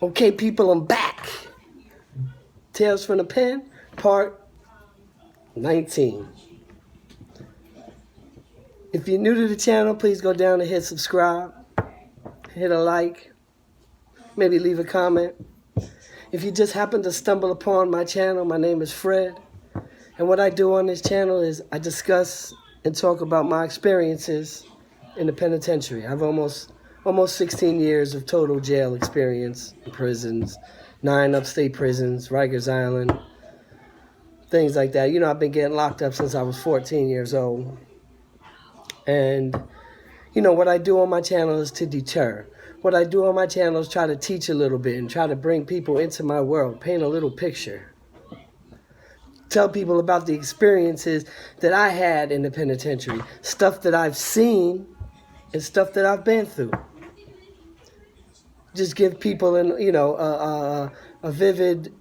Okay, people, I'm back. Tales from the Pen, part 19. If you're new to the channel, please go down and hit subscribe, hit a like, maybe leave a comment. If you just happen to stumble upon my channel, my name is Fred. And what I do on this channel is I discuss and talk about my experiences in the penitentiary. I've almost 16 years of total jail experience in prisons, 9 upstate prisons, Rikers Island, things like that. You know, I've been getting locked up since I was 14 years old. And, you know, what I do on my channel is to deter. What I do on my channel is try to teach a little bit and try to bring people into my world, paint a little picture. Tell people about the experiences that I had in the penitentiary, stuff that I've seen and stuff that I've been through. Just give people a vivid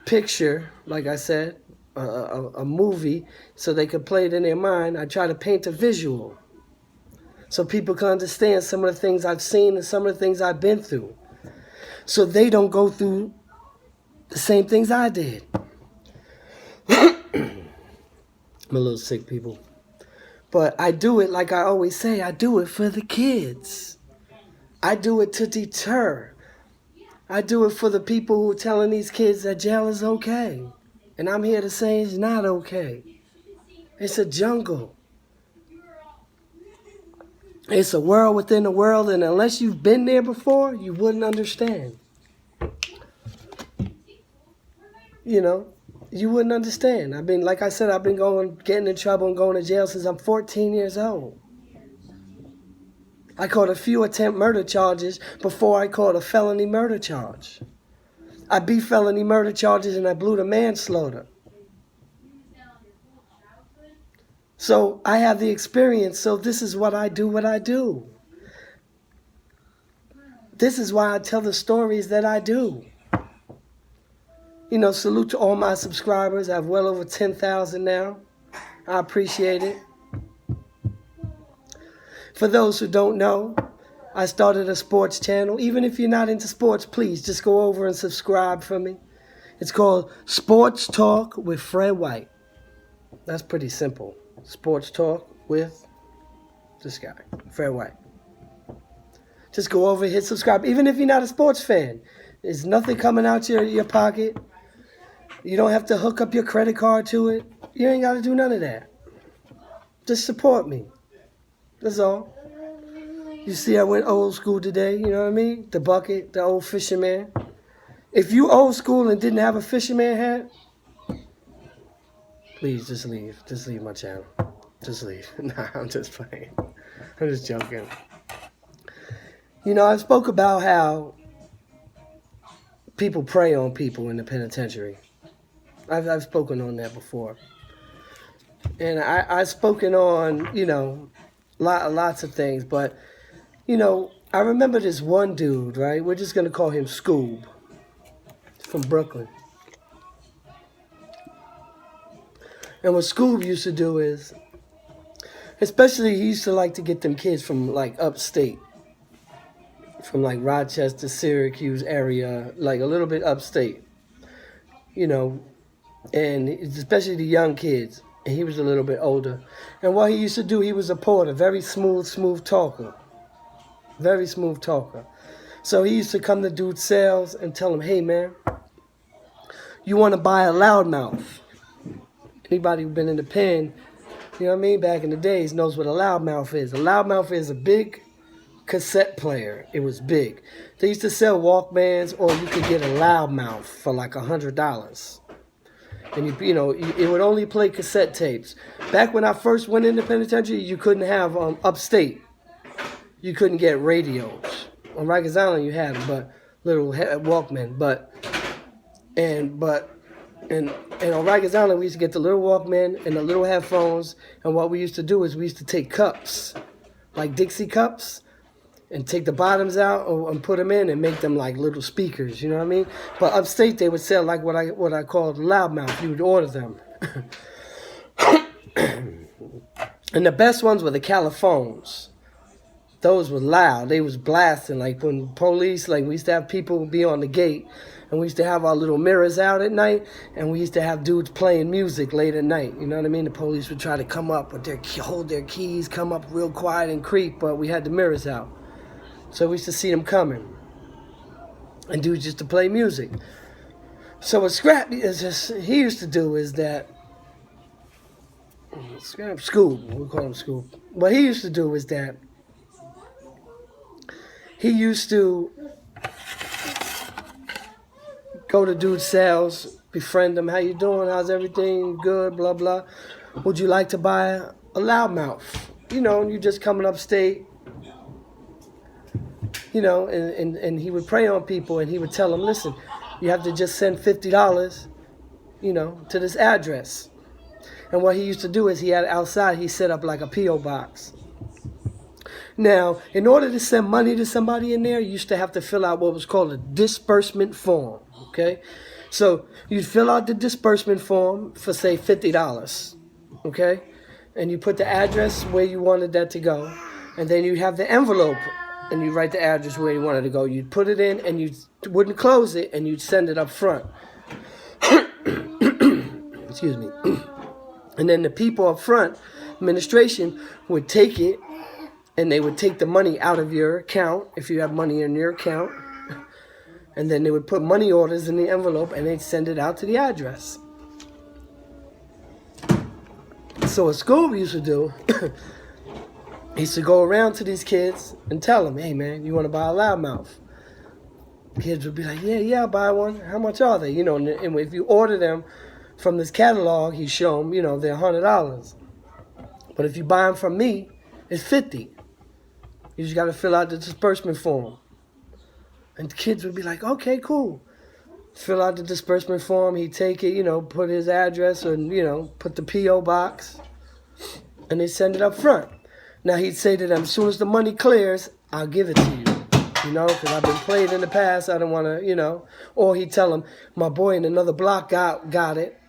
picture, like I said, a movie, so they could play it in their mind. I try to paint a visual so people can understand some of the things I've seen and some of the things I've been through, so they don't go through the same things I did. I'm a little sick, people. But I do it, like I always say, I do it for the kids. I do it to deter. I do it for the people who are telling these kids that jail is okay. And I'm here to say it's not okay. It's a jungle. It's a world within a world, and unless you've been there before, you wouldn't understand. You know, you wouldn't understand. Like I said, I've been getting in trouble and going to jail since I'm 14 years old. I caught a few attempt murder charges before I caught a felony murder charge. I beat felony murder charges and I blew the manslaughter. So I have the experience, so this is what I do. This is why I tell the stories that I do. You know, salute to all my subscribers. I have well over 10,000 now. I appreciate it. For those who don't know, I started a sports channel. Even if you're not into sports, please just go over and subscribe for me. It's called Sports Talk with Fred White. That's pretty simple. Sports Talk with this guy, Fred White. Just go over and hit subscribe. Even if you're not a sports fan, there's nothing coming out your pocket. You don't have to hook up your credit card to it. You ain't got to do none of that. Just support me. That's all. You see, I went old school today, you know what I mean? The bucket, the old fisherman. If you old school and didn't have a fisherman hat, please just leave. Just leave my channel. Just leave. Nah, I'm just playing. I'm just joking. You know, I spoke about how people prey on people in the penitentiary. I've spoken on that before. And I've spoken on, you know, lots of things. But, you know, I remember this one dude, right? We're just going to call him Scoob from Brooklyn. And what Scoob used to do is, especially he used to like to get them kids from like upstate. From like Rochester, Syracuse area, like a little bit upstate. You know, and especially the young kids. And he was a little bit older. And what he used to do, he was a porter, very smooth talker. Very smooth talker. So he used to come to dude's cells and tell him, hey, man, you want to buy a loudmouth? Anybody who's been in the pen, you know what I mean, back in the days knows what a loudmouth is. A loudmouth is a big cassette player. It was big. They used to sell Walkmans, or you could get a loudmouth for like $100. And you know, it would only play cassette tapes. Back when I first went into penitentiary, you couldn't have upstate. You couldn't get radios. On Rikers Island, you had them, but little Walkman. And on Rikers Island, we used to get the little Walkman and the little headphones. And what we used to do is we used to take cups, like Dixie cups, and take the bottoms out and put them in and make them like little speakers, you know what I mean? But upstate, they would sell like what I called loudmouth. You would order them. And the best ones were the Caliphones. those were loud. They was blasting. Like when police, like we used to have people be on the gate, and we used to have our little mirrors out at night, and we used to have dudes playing music late at night. You know what I mean? The police would try to come up with hold their keys, come up real quiet and creep, but we had the mirrors out. So we used to see them coming. And dudes used to play music. So what Scrap he used to do is that, Scoob, we call him Scoob. What he used to do is that he used to go to dude's cells, befriend them. How you doing? How's everything? Good, blah, blah. Would you like to buy a loudmouth? You know, you just coming upstate. You know, and he would prey on people, and he would tell them, listen, you have to just send $50, you know, to this address. And what he used to do is he had outside, he set up like a P.O. box. Now, in order to send money to somebody in there, you used to have to fill out what was called a disbursement form, okay? So you'd fill out the disbursement form for, say, $50, okay? And you put the address where you wanted that to go. And then you have the envelope, and you write the address where you wanted to go. You'd put it in, and you wouldn't close it, and you'd send it up front. Excuse me. And then the people up front, administration, would take it, and they would take the money out of your account, if you have money in your account. And then they would put money orders in the envelope, and they'd send it out to the address. So what Scoob used to do, he used to go around to these kids and tell them, hey, man, you want to buy a loudmouth? Kids would be like, yeah, I'll buy one. How much are they? You know, and if you order them from this catalog, he show them, you know, they're $100. But if you buy them from me, it's $50. You just got to fill out the disbursement form. And the kids would be like, okay, cool. Fill out the disbursement form. He'd take it, you know, put his address and, you know, put the P.O. box. And they send it up front. Now, he'd say to them, as soon as the money clears, I'll give it to you. You know, because I've been played in the past. I don't want to, you know. Or he'd tell them, my boy in another block got it.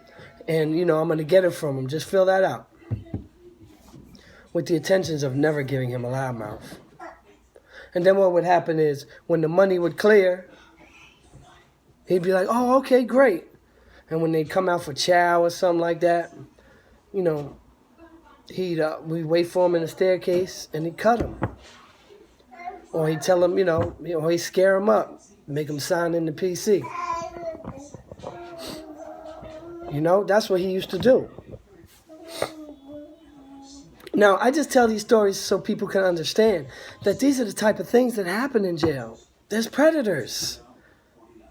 And, you know, I'm going to get it from him. Just fill that out. With the intentions of never giving him a loudmouth. And then what would happen is, when the money would clear, he'd be like, oh, okay, great. And when they'd come out for chow or something like that, you know, we'd wait for him in the staircase, and he'd cut him. Or he'd tell him, you know, or he'd scare him up, make him sign in the PC. You know, that's what he used to do. Now, I just tell these stories so people can understand that these are the type of things that happen in jail. There's predators.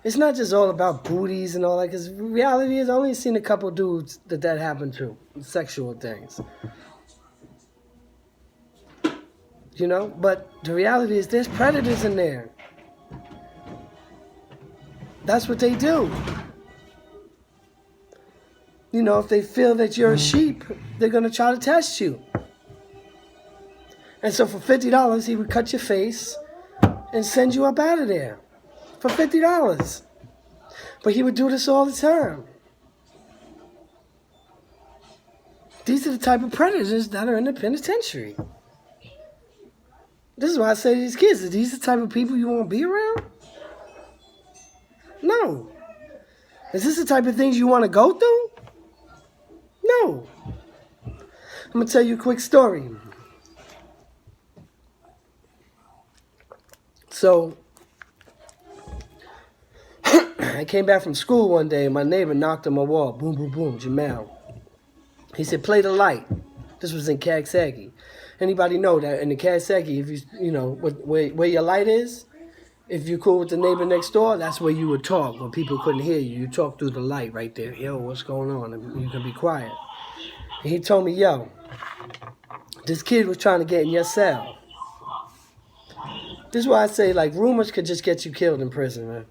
It's not just all about booties and all that, because the reality is I only seen a couple dudes that happened to, sexual things. You know, but the reality is there's predators in there. That's what they do. You know, if they feel that you're a sheep, they're going to try to test you. And so for $50, he would cut your face and send you up out of there. For $50. But he would do this all the time. These are the type of predators that are in the penitentiary. This is why I say to these kids, are these the type of people you want to be around? No. Is this the type of things you want to go through? No. I'm going to tell you a quick story. So, I came back from school one day, and my neighbor knocked on my wall. Boom, boom, boom, Jamal. He said, play the light. This was in Cagsaggy. Anybody know that in the Cagsaggy, if you know, where your light is, if you're cool with the neighbor next door, that's where you would talk. When people couldn't hear you, you talk through the light right there. Yo, what's going on? And you can be quiet. And he told me, yo, this kid was trying to get in your cell. This is why I say, like, rumors could just get you killed in prison, man.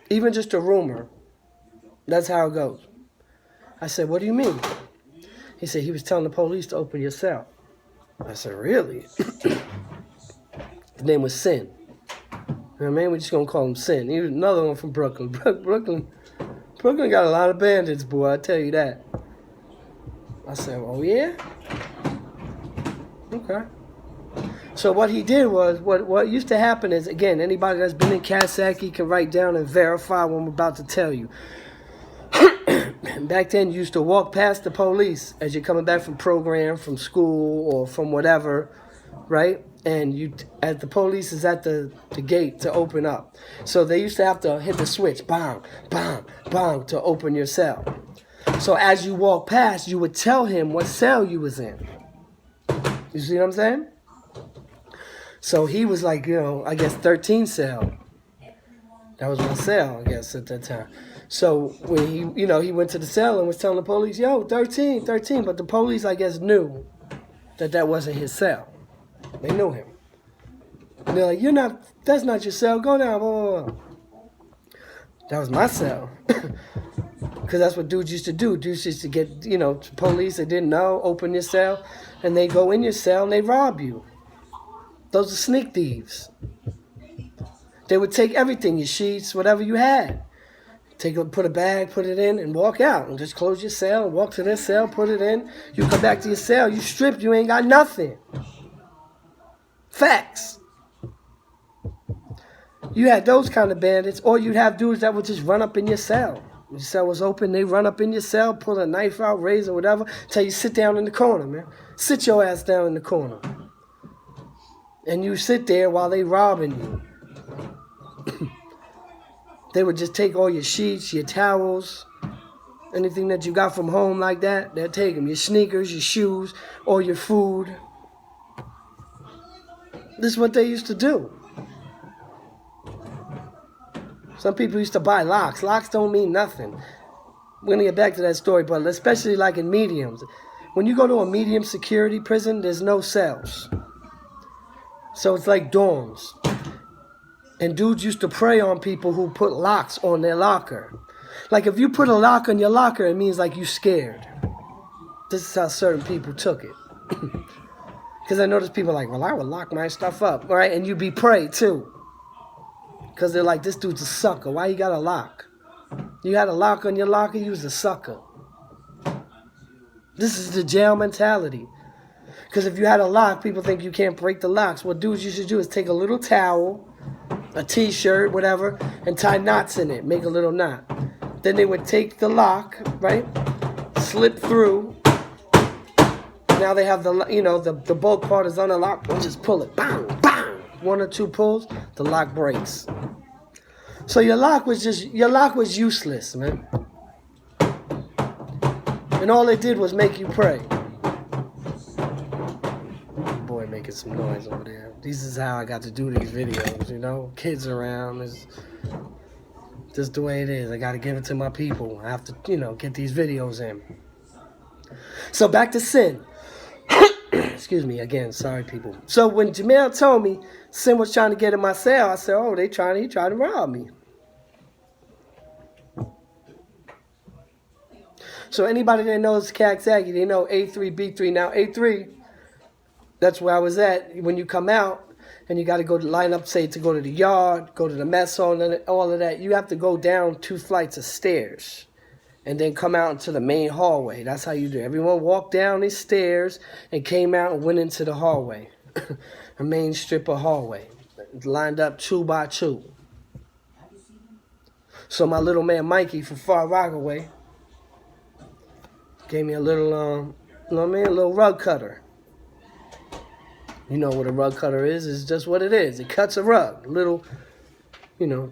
Even just a rumor. That's how it goes. I said, what do you mean? He said, he was telling the police to open your cell. I said, really? His name was Sin. You know what I mean? We're just going to call him Sin. He was another one from Brooklyn. Brooklyn got a lot of bandits, boy, I tell you that. I said, oh, yeah? Okay. So what he did was, what used to happen is, again, anybody that's been in Kasaki can write down and verify what I'm about to tell you. Back then, you used to walk past the police as you're coming back from program, from school, or from whatever, right? And as the police is at the gate to open up. So they used to have to hit the switch, bang, bang, bang, to open your cell. So as you walk past, you would tell him what cell you was in. You see what I'm saying? So he was like, I guess 13 cell. That was my cell, I guess, at that time. So when he went to the cell and was telling the police, yo, 13. But the police, I guess, knew that wasn't his cell. They knew him. And they're like, that's not your cell. Go down, blah, blah, blah. That was my cell. Because that's what dudes used to do. Dudes used to get, police that didn't know, open your cell, and they go in your cell and they rob you. Those are sneak thieves. They would take everything, your sheets, whatever you had. Put a bag, put it in, and walk out. And just close your cell, and walk to their cell, put it in. You come back to your cell, you stripped, you ain't got nothing. Facts. You had those kind of bandits, or you'd have dudes that would just run up in your cell. Your cell was open, they run up in your cell, pull a knife out, razor, whatever, tell you sit down in the corner, man. Sit your ass down in the corner. And you sit there while they robbing you. They would just take all your sheets, your towels, anything that you got from home like that, they'll take them. Your sneakers, your shoes, or your food. This is what they used to do. Some people used to buy locks. Locks don't mean nothing. We're going to get back to that story, but especially like in mediums. When you go to a medium security prison, there's no cells. So it's like dorms. And dudes used to prey on people who put locks on their locker. Like if you put a lock on your locker, it means like you scared. This is how certain people took it. Because I noticed people like, well, I would lock my stuff up, right? And you'd be prey too. Because they're like, this dude's a sucker. Why you got a lock? You had a lock on your locker, you was a sucker. This is the jail mentality. Because if you had a lock, people think you can't break the locks. What dudes used to do is take a little towel, a t-shirt, whatever, and tie knots in it, make a little knot. Then they would take the lock, right, slip through. Now they have the bulk part is unlocked, and just pull it, bang, bang. One or two pulls, the lock breaks. So your lock was useless, man. And all it did was make you pray. Boy, making some noise over there. This is how I got to do these videos, Kids around. It's just the way it is. I got to give it to my people. I have to, get these videos in. So back to sin. Excuse me again. Sorry, people. So when Jamel told me Sin was trying to get in my cell, I said, oh, he tried to rob me. So anybody that knows Kaxaki, they know A3, B3. Now A3, that's where I was at. When you come out and you got to go to line up, say to go to the yard, go to the mess hall, and all of that, you have to go down 2 flights of stairs and then come out into the main hallway. That's how you do it. Everyone walked down these stairs and came out and went into the hallway, a main strip of hallway, lined up 2 by 2. So my little man Mikey from Far Rockaway gave me a little, a little rug cutter. You know what a rug cutter is? It's just what it is. It cuts a rug. A little,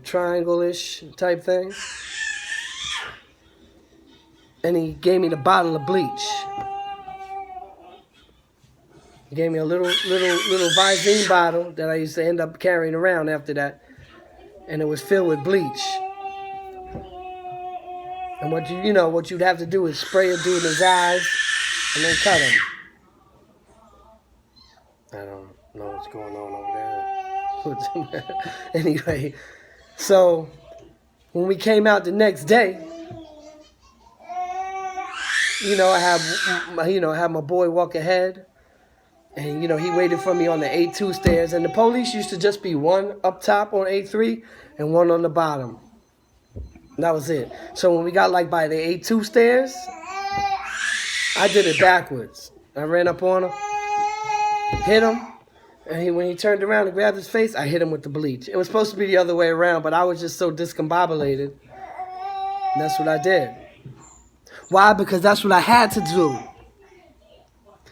triangle-ish type thing. And he gave me the bottle of bleach. He gave me a little Visine bottle that I used to end up carrying around after that. And it was filled with bleach. And what you'd have to do is spray a dude in his eyes and then cut him. I don't know what's going on over there. Anyway, so when we came out the next day, I had my boy walk ahead, and he waited for me on the A2 stairs, and the police used to just be one up top on A3 and one on the bottom. And that was it. So when we got by the A2 stairs, I did it backwards. I ran up on him, hit him, And when he turned around and grabbed his face, I hit him with the bleach. It was supposed to be the other way around, but I was just so discombobulated. And that's what I did. Why? Because that's what I had to do.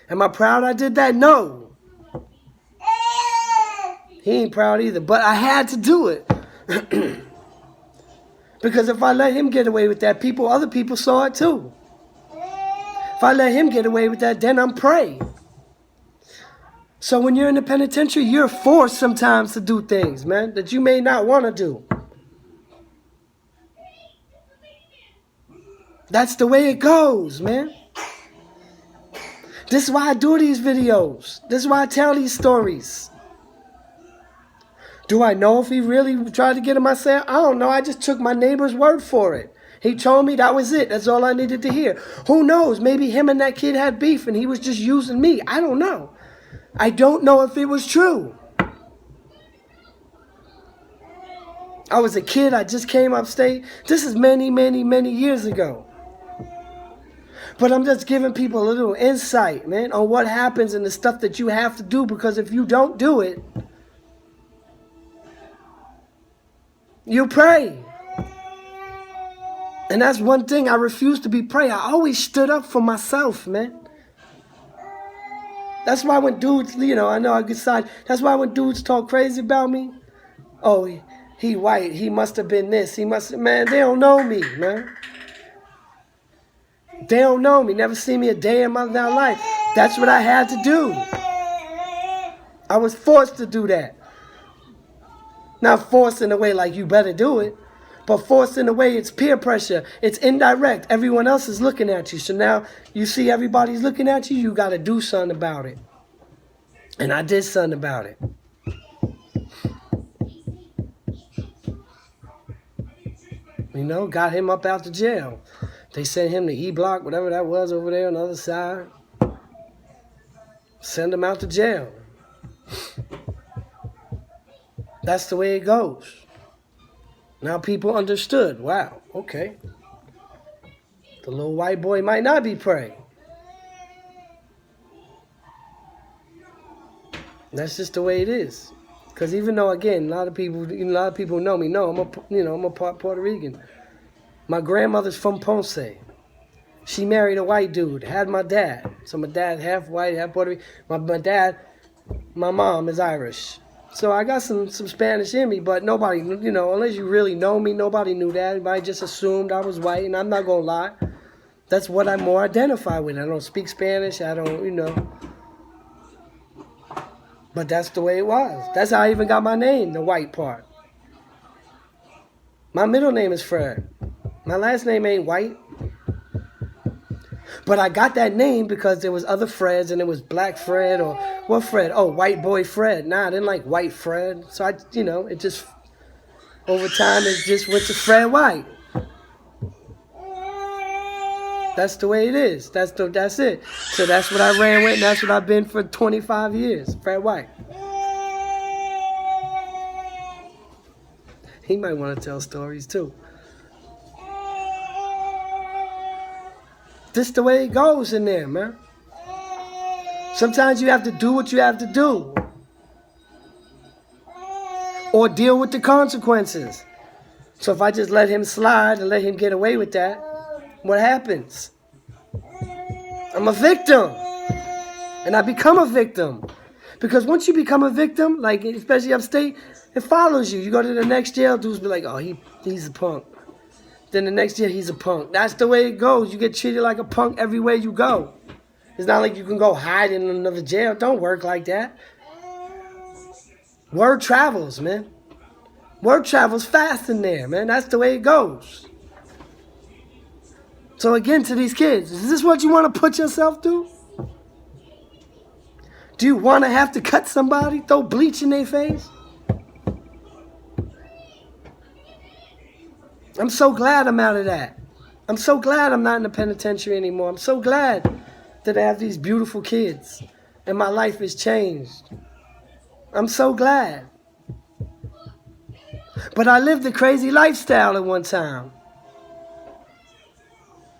Am I proud I did that? No. He ain't proud either, but I had to do it. Because if I let him get away with that, other people saw it too. If I let him get away with that, then I'm prey. So when you're in the penitentiary, you're forced sometimes to do things, man, that you may not want to do. That's the way it goes, man. This is why I do these videos. This is why I tell these stories. Do I know if he really tried to get in my cell? I don't know. I just took my neighbor's word for it. He told me that was it. That's all I needed to hear. Who knows? Maybe him and that kid had beef and he was just using me. I don't know. I don't know if it was true. I was a kid. I just came upstate. This is many, many, many years ago. But I'm just giving people a little insight, man, on what happens and the stuff that you have to do. Because if you don't do it, you pray. And that's one thing. I refuse to be prey. I always stood up for myself, man. That's why when dudes, I know I get side. That's why when dudes talk crazy about me, oh, he white, he must have been this, man, they don't know me, man. They don't know me, never seen me a day in my life. That's what I had to do. I was forced to do that. Not forced in a way like you better do it, but forced in a way it's peer pressure. It's indirect. Everyone else is looking at you. So now you see everybody's looking at you, you got to do something about it. And I did something about it. Got him up out the jail. They sent him to E-Block, whatever that was over there on the other side. Send him out to jail. That's the way it goes. Now people understood. Wow, okay. The little white boy might not be prey. That's just the way it is. Because even though, again, a lot of people know me. No, I'm a part Puerto Rican. My grandmother's from Ponce. She married a white dude. Had my dad. So my dad half white, half Puerto Rican. My mom is Irish. So I got some Spanish in me, but nobody, unless you really know me, nobody knew that. Everybody just assumed I was white, and I'm not going to lie. That's what I more identify with. I don't speak Spanish. I don't, But that's the way it was. That's how I even got my name, the white part. My middle name is Fred. My last name ain't White. But I got that name because there was other Freds, and it was Black Fred or what Fred? Oh, White Boy Fred. Nah, I didn't like White Fred. So it just, over time, it just went to Fred White. That's the way it is. That's it. So that's what I ran with, and that's what I've been for 25 years. Fred White. He might want to tell stories too. This the way it goes in there, man. Sometimes you have to do what you have to do. Or deal with the consequences. So if I just let him slide and let him get away with that, what happens? I'm a victim. And I become a victim. Because once you become a victim, like especially upstate, it follows you. You go to the next jail, dudes be like, oh, he's a punk. Then the next year, he's a punk. That's the way it goes. You get treated like a punk everywhere you go. It's not like you can go hide in another jail. Don't work like that. Word travels, man. Word travels fast in there, man. That's the way it goes. So again, to these kids, is this what you want to put yourself through? Do you want to have to cut somebody, throw bleach in their face? I'm so glad I'm out of that. I'm so glad I'm not in the penitentiary anymore. I'm so glad that I have these beautiful kids and my life has changed. I'm so glad. But I lived a crazy lifestyle at one time.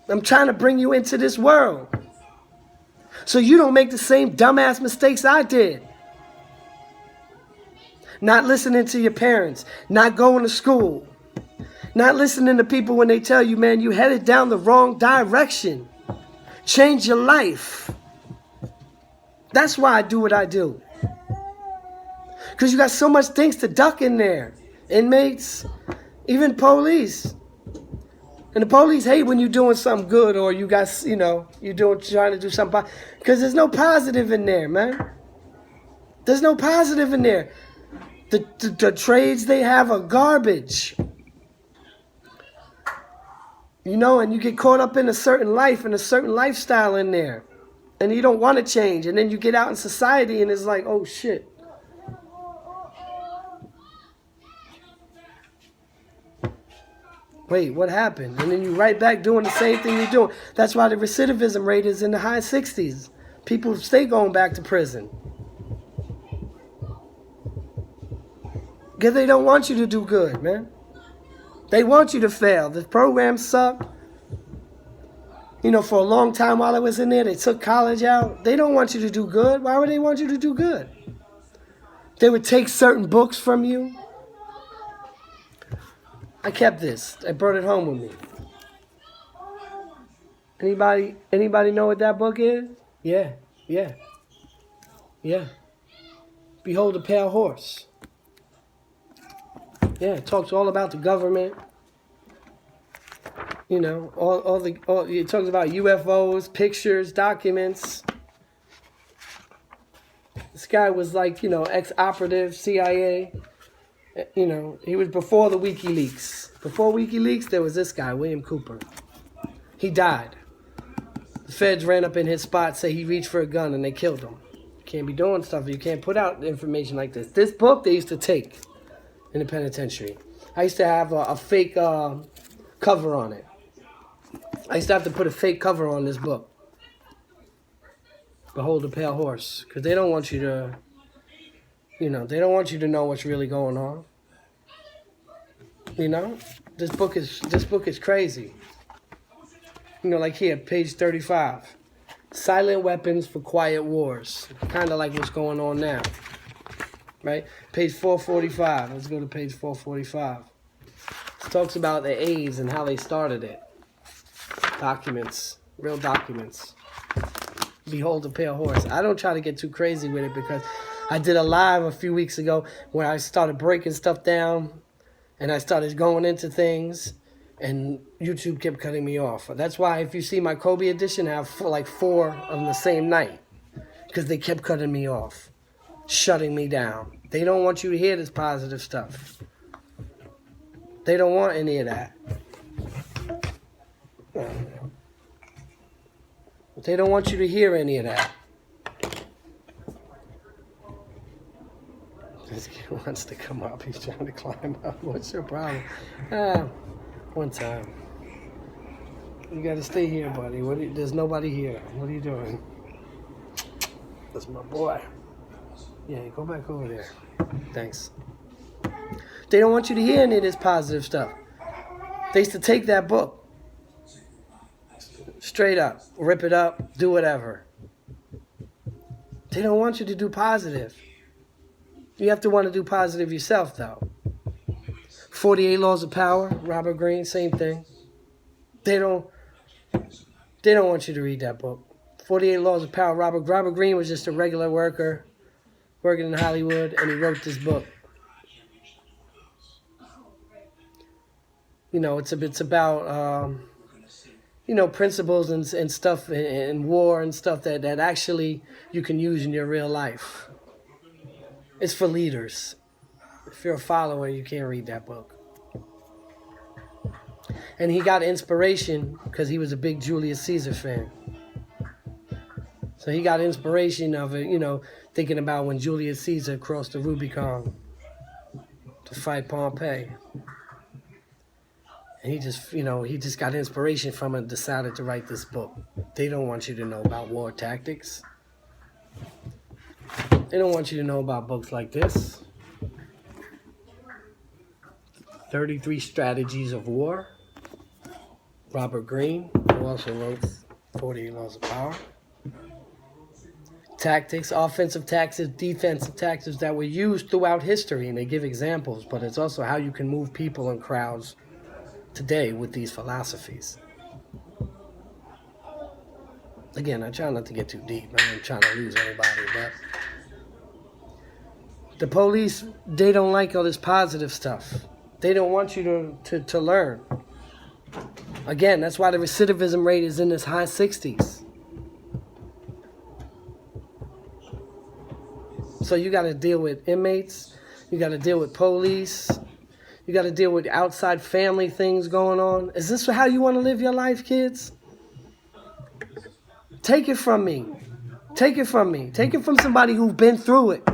I'm trying to bring you into this world so you don't make the same dumbass mistakes I did. not listening to your parents, not going to school, not listening to people when they tell you, man, you headed down the wrong direction. Change your life. That's why I do what I do. Because you got so much things to duck in there. Inmates, even police. And the police hate when you're doing something good or you got, you know, trying to do something. Because there's no positive in there, man. There's no positive in there. The trades they have are garbage. You know, and you get caught up in a certain life and a certain lifestyle in there. And you don't want to change. And then you get out in society and it's like, oh, shit. Wait, what happened? And then you right back doing the same thing you're doing. That's why the recidivism rate is in the high 60s. People stay going back to prison. Because they don't want you to do good, man. They want you to fail. The programs suck. You know, for a long time while I was in there, they took college out. They don't want you to do good. Why would they want you to do good? They would take certain books from you. I kept this. I brought it home with me. Anybody know what that book is? Yeah. Behold the Pale Horse. Yeah, it talks all about the government. You know, it talks about UFOs, pictures, documents. This guy was like, you know, ex-operative, CIA. You know, he was before the WikiLeaks. Before WikiLeaks, there was this guy, William Cooper. He died. The feds ran up in his spot, say he reached for a gun, and they killed him. You can't be doing stuff. You can't put out information like this. This book they used to take in the penitentiary. I used to have a fake cover on it. I used to have to put a fake cover on this book. Behold the Pale Horse. Because they don't want you to, you know, they don't want you to know what's really going on. You know? This book is crazy. You know, like here, page 35. Silent weapons for quiet wars. Kind of like what's going on now. Right? Page 445. Let's go to page 445. It talks about the A's and how they started it. Documents. Real documents. Behold the Pale Horse. I don't try to get too crazy with it because I did a live a few weeks ago where I started breaking stuff down and I started going into things and YouTube kept cutting me off. That's why if you see my Kobe edition, I have like 4 of them the same night because they kept cutting me off, shutting me down. They don't want you to hear this positive stuff. They don't want any of that. They don't want you to hear any of that. This kid wants to come up. He's trying to climb up. What's your problem? One time. You got to stay here, buddy. There's nobody here. What are you doing? That's my boy. Yeah, go back over there. Thanks. They don't want you to hear any of this positive stuff. They used to take that book. Straight up. Rip it up. Do whatever. They don't want you to do positive. You have to want to do positive yourself, though. 48 Laws of Power, Robert Greene, same thing. They don't want you to read that book. 48 Laws of Power, Robert Greene was just a regular worker working in Hollywood, and he wrote this book. You know, it's about you know, principles and stuff in war and stuff that actually you can use in your real life. It's for leaders. If you're a follower, you can't read that book. And he got inspiration because he was a big Julius Caesar fan. So he got inspiration of it, you know, thinking about when Julius Caesar crossed the Rubicon to fight Pompey. And he just got inspiration from it and decided to write this book. They don't want you to know about war tactics. They don't want you to know about books like this. 33 Strategies of War. Robert Greene, who also wrote 48 Laws of Power. tactics, offensive tactics, defensive tactics that were used throughout history, and they give examples, but it's also how you can move people and crowds today with these philosophies. Again, I try not to get too deep. I ain't trying to lose anybody, but the police, they don't like all this positive stuff. They don't want you to learn. Again, that's why the recidivism rate is in this high 60s. So you got to deal with inmates. You got to deal with police. You got to deal with outside family things going on. Is this how you want to live your life, kids? Take it from me. Take it from me. Take it from somebody who's been through it.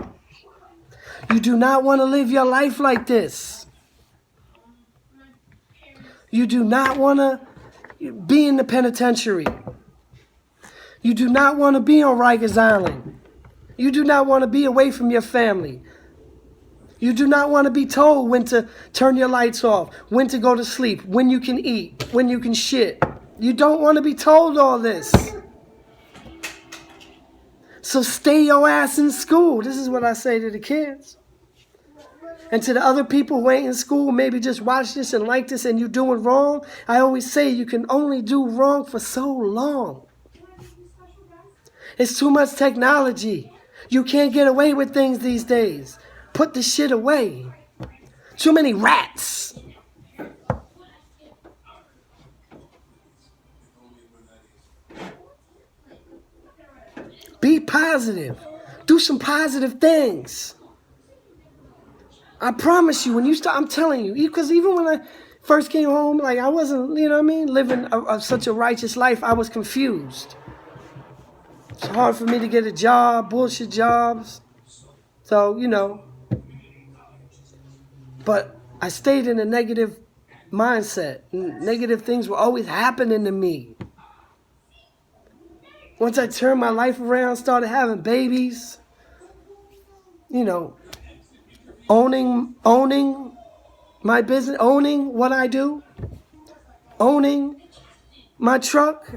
You do not want to live your life like this. You do not want to be in the penitentiary. You do not want to be on Rikers Island. You do not want to be away from your family. You do not want to be told when to turn your lights off, when to go to sleep, when you can eat, when you can shit. You don't want to be told all this. So stay your ass in school. This is what I say to the kids. And to the other people who ain't in school, maybe just watch this and like this and you doing wrong, I always say you can only do wrong for so long. It's too much technology. You can't get away with things these days. Put the shit away. Too many rats. Be positive. Do some positive things. I promise you, when you start, I'm telling you, because even when I first came home, like I wasn't, you know what I mean, living such a righteous life, I was confused. It's hard for me to get a job, bullshit jobs. So, you know. But I stayed in a negative mindset. Negative things were always happening to me. Once I turned my life around, started having babies, you know, owning my business, owning what I do, owning my truck,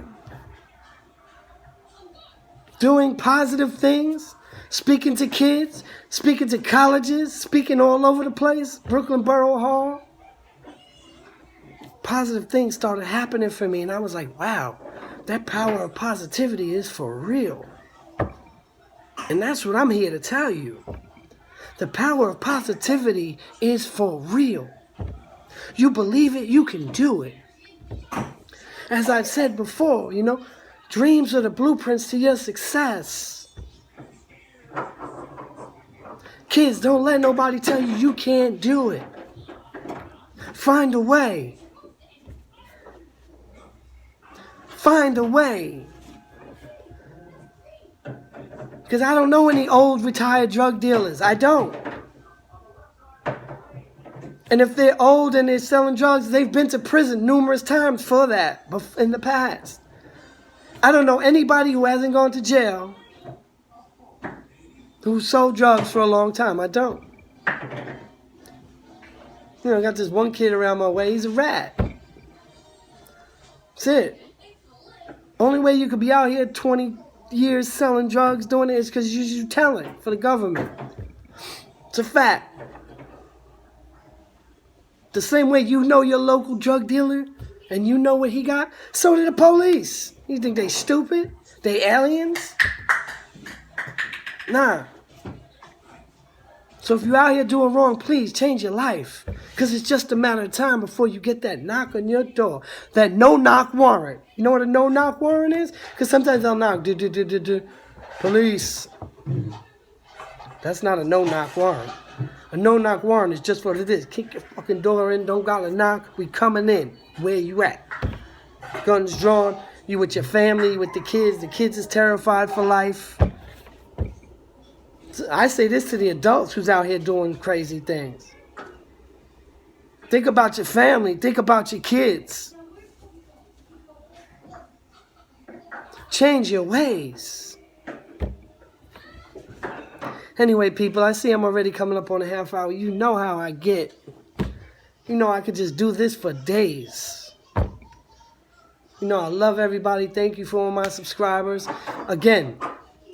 doing positive things, speaking to kids, speaking to colleges, speaking all over the place, Brooklyn Borough Hall. Positive things started happening for me, and I was like, wow, that power of positivity is for real. And that's what I'm here to tell you. The power of positivity is for real. You believe it, you can do it. As I've said before, you know, dreams are the blueprints to your success. Kids, don't let nobody tell you you can't do it. Find a way. Find a way. Because I don't know any old retired drug dealers. I don't. And if they're old and they're selling drugs, they've been to prison numerous times for that in the past. I don't know anybody who hasn't gone to jail who sold drugs for a long time. I don't. You know, I got this one kid around my way. He's a rat. That's it. Only way you could be out here 20 years selling drugs, doing it, is because you're telling for the government. It's a fact. The same way you know your local drug dealer and you know what he got, so do the police. You think they stupid? They aliens? Nah. So if you're out here doing wrong, please change your life. Because it's just a matter of time before you get that knock on your door. That no-knock warrant. You know what a no-knock warrant is? Because sometimes they'll knock. Police. That's not a no-knock warrant. A no-knock warrant is just what it is. Kick your fucking door in. Don't gotta knock. We coming in. Where you at? Guns drawn. You with your family, you with the kids. The kids is terrified for life. I say this to the adults who's out here doing crazy things. Think about your family. Think about your kids. Change your ways. Anyway, people, I see I'm already coming up on a half hour. You know how I get. You know I could just do this for days. You know I love everybody. Thank you for all my subscribers. Again,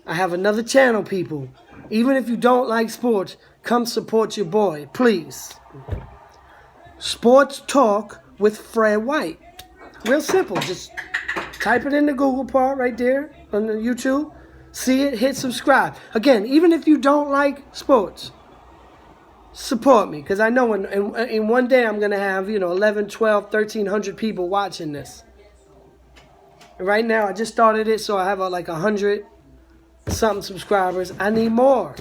I have another channel, people. Even if you don't like sports, come support your boy, please. Sports Talk with Fred White. Real simple. Just type it in the Google part right there on the YouTube. See it, hit subscribe. Again, even if you don't like sports, support me. Because I know in one day I'm going to have, 11, 12, 1,300 people watching this. And right now, I just started it, so I have like 100 something subscribers. I need more.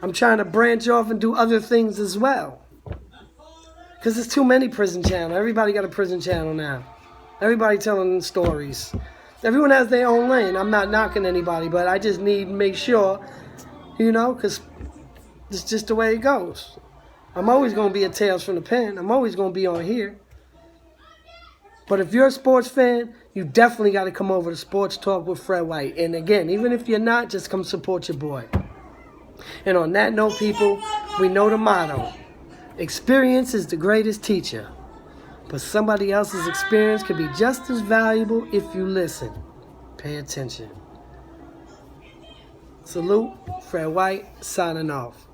I'm trying to branch off and do other things as well. Because there's too many prison channels. Everybody got a prison channel now. Everybody telling stories. Everyone has their own lane. I'm not knocking anybody, but I just need to make sure, because it's just the way it goes. I'm always going to be a Tales from the Pen. I'm always going to be on here. But if you're a sports fan, you definitely got to come over to Sports Talk with Fred White. And again, even if you're not, just come support your boy. And on that note, people, we know the motto. Experience is the greatest teacher. But somebody else's experience can be just as valuable if you listen. Pay attention. Salute, Fred White, signing off.